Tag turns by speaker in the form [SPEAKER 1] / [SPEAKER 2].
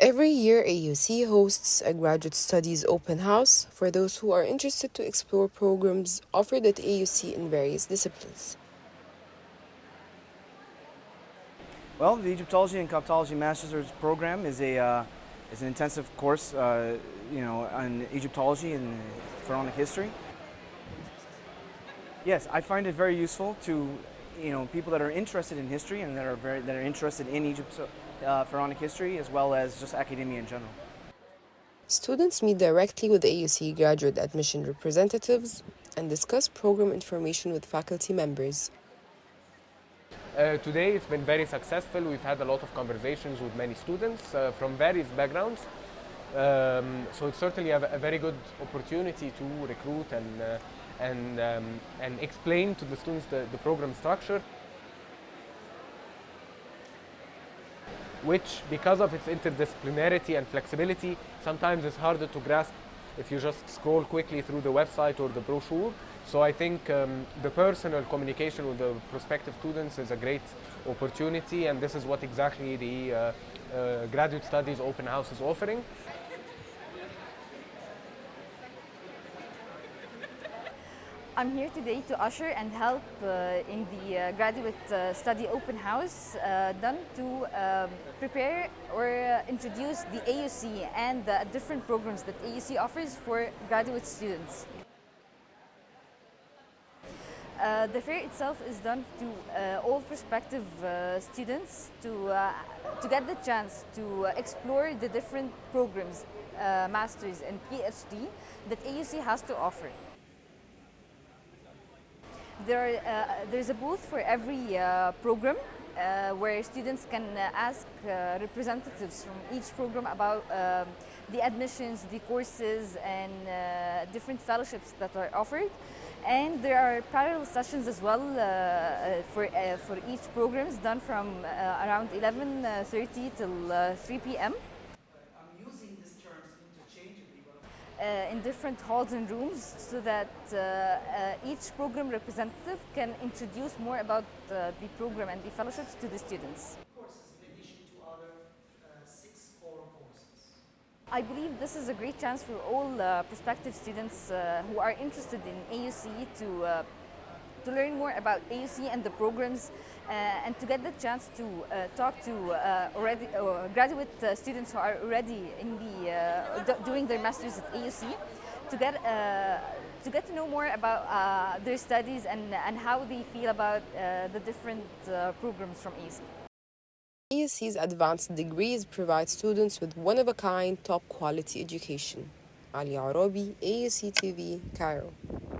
[SPEAKER 1] Every year, AUC hosts a graduate studies open house for those who are interested to explore programs offered at AUC in various disciplines.
[SPEAKER 2] Well, the Egyptology and Coptology Master's program is an intensive course, on Egyptology and pharaonic history. Yes, I find it very useful to, people that are interested in history and that are interested in Egypt's pharaonic history, as well as just academia in general.
[SPEAKER 1] Students meet directly with AUC graduate admission representatives and discuss program information with faculty members.
[SPEAKER 3] Today it's been very successful. We've had a lot of conversations with many students from various backgrounds. So it's certainly a very good opportunity to recruit and explain to the students the program structure, which, because of its interdisciplinarity and flexibility, sometimes is harder to grasp if you just scroll quickly through the website or the brochure. So I think the personal communication with the prospective students is a great opportunity, and this is what exactly the Graduate Studies Open House is offering.
[SPEAKER 4] I'm here today to usher and help in the Graduate Study Open House done to prepare or introduce the AUC and the different programs that AUC offers for graduate students. The fair itself is done to all prospective students to get the chance to explore the different programs, Masters and PhD, that AUC has to offer. There's a booth for every program where students can ask representatives from each program about the admissions, the courses, and different fellowships that are offered. And there are parallel sessions as well for each programs done from around 11:30 till 3 p.m.
[SPEAKER 5] I'm using these terms interchangeably.
[SPEAKER 4] In different halls and rooms, so that each program representative can introduce more about the program and the fellowships to the students.
[SPEAKER 5] Courses in addition to other 6 core courses.
[SPEAKER 4] I believe this is a great chance for all prospective students who are interested in AUC to learn more about AUC and the programs, and to get the chance to talk to graduate students who are already in doing their masters at AUC, to get to know more about their studies and how they feel about the different programs from AUC.
[SPEAKER 1] AUC's advanced degrees provide students with one-of-a-kind, top-quality education. Ali Arabi, AUCTV, Cairo.